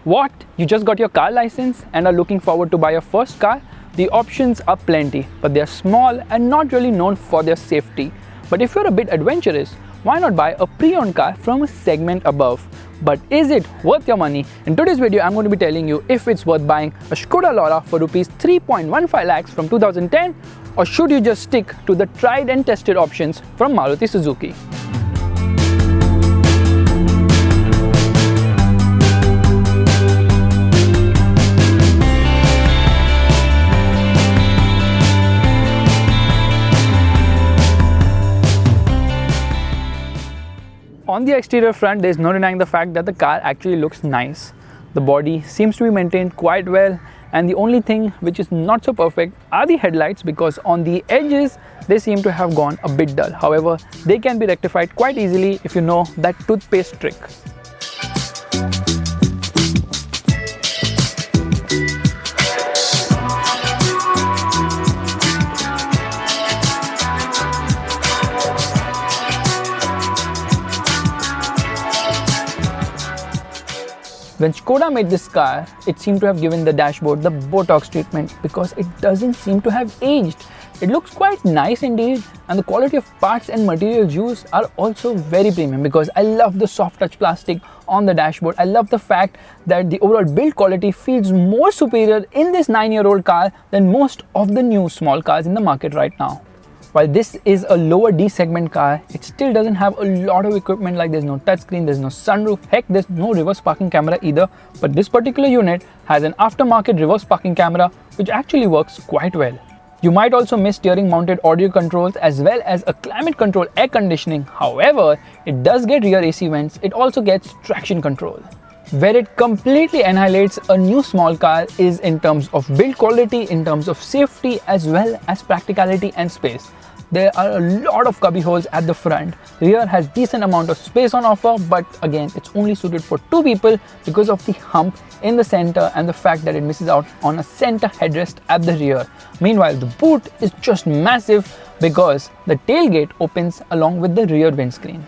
What? You just got your car license and are looking forward to buy your first car? The options are plenty, but they are small and not really known for their safety. But if you're a bit adventurous, why not buy a pre-owned car from a segment above? But is it worth your money? In today's video, I'm going to be telling you if it's worth buying a Skoda Laura for rupees 3.15 lakhs from 2010, or should you just stick to the tried and tested options from Maruti Suzuki. On the exterior front, there is no denying the fact that the car actually looks nice. The body seems to be maintained quite well, and the only thing which is not so perfect are the headlights, because on the edges they seem to have gone a bit dull. However, they can be rectified quite easily if you know that toothpaste trick. When Skoda made this car, it seemed to have given the dashboard the Botox treatment because it doesn't seem to have aged. It looks quite nice indeed, and the quality of parts and materials used are also very premium, because I love the soft touch plastic on the dashboard. I love the fact that the overall build quality feels more superior in this 9-year-old car than most of the new small cars in the market right now. While this is a lower D segment car, it still doesn't have a lot of equipment, like there's no touchscreen, there's no sunroof, heck, there's no reverse parking camera either. But this particular unit has an aftermarket reverse parking camera which actually works quite well. You might also miss steering mounted audio controls as well as a climate control air conditioning. However, it does get rear AC vents. It also gets traction control. Where it completely annihilates a new small car is in terms of build quality, in terms of safety, as well as practicality and space. There are a lot of cubby holes at the front. Rear has decent amount of space on offer, but again, it's only suited for 2 people because of the hump in the center and the fact that it misses out on a center headrest at the rear. Meanwhile, the boot is just massive because the tailgate opens along with the rear windscreen.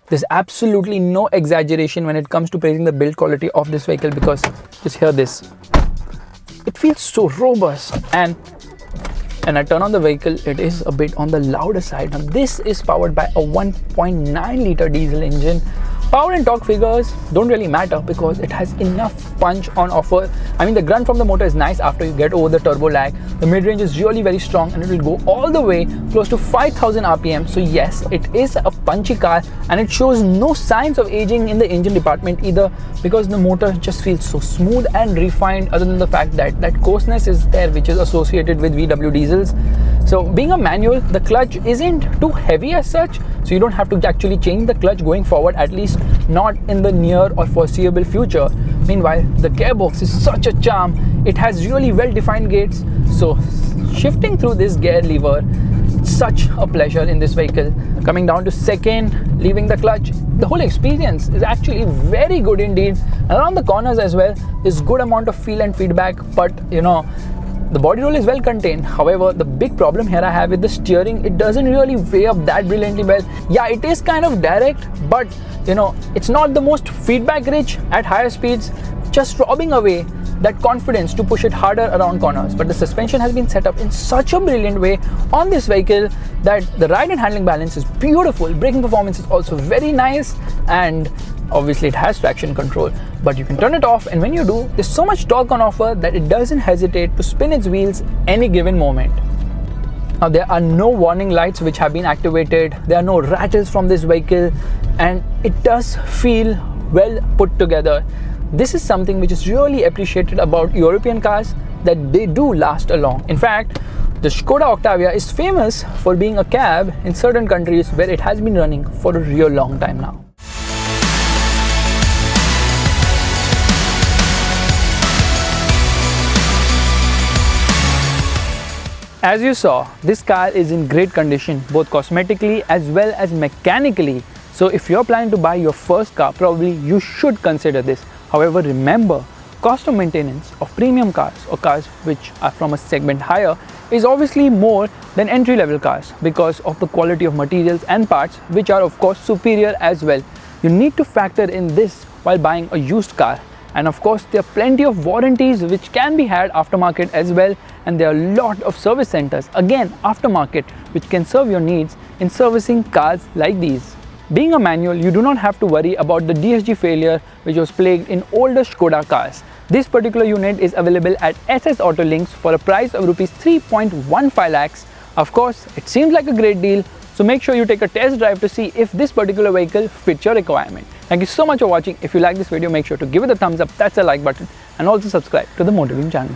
There's absolutely no exaggeration when it comes to praising the build quality of this vehicle, because just hear this. It feels so robust, and when I turn on the vehicle, it is a bit on the louder side. Now this is powered by a 1.9 liter diesel engine. Power and torque figures don't really matter because it has enough punch on offer. I mean, the grunt from the motor is nice after you get over the turbo lag. The mid-range is really very strong, and it will go all the way close to 5000 RPM. So yes, it is a punchy car, and it shows no signs of aging in the engine department either, because the motor just feels so smooth and refined, other than the fact that that coarseness is there which is associated with VW diesels. So being a manual, the clutch isn't too heavy as such, so you don't have to actually change the clutch going forward, at least not in the near or foreseeable future. Meanwhile, the gearbox is such a charm. It has really well-defined gates, so shifting through this gear lever, such a pleasure in this vehicle. Coming down to second, leaving the clutch, the whole experience is actually very good indeed. And around the corners as well, there's good amount of feel and feedback, but you know, the body roll is well contained. However, the big problem here I have with the steering, it doesn't really weigh up that brilliantly well. Yeah, it is kind of direct, but you know, it's not the most feedback rich at higher speeds, just robbing away that confidence to push it harder around corners. But the suspension has been set up in such a brilliant way on this vehicle that the ride and handling balance is beautiful. Braking performance is also very nice, and obviously it has traction control, but you can turn it off, and when you do, there's so much torque on offer that it doesn't hesitate to spin its wheels any given moment. Now there are no warning lights which have been activated, there are no rattles from this vehicle, and it does feel well put together. This is something which is really appreciated about European cars, that they do last long. In fact, the Skoda Octavia is famous for being a cab in certain countries where it has been running for a real long time now. As you saw, this car is in great condition, both cosmetically as well as mechanically. So if you're planning to buy your first car, probably you should consider this. However, remember, cost of maintenance of premium cars or cars which are from a segment higher is obviously more than entry-level cars because of the quality of materials and parts, which are of course superior as well. You need to factor in this while buying a used car. And of course, there are plenty of warranties which can be had aftermarket as well, and there are a lot of service centers, again aftermarket, which can serve your needs in servicing cars like these. Being a manual, you do not have to worry about the DSG failure which was plagued in older Skoda cars. This particular unit is available at SS Autolinks for a price of Rs 3.15 lakhs. Of course, it seems like a great deal, so make sure you take a test drive to see if this particular vehicle fits your requirement. Thank you so much for watching. If you like this video, make sure to give it a thumbs up, that's the like button, and also subscribe to the MotorBeam channel.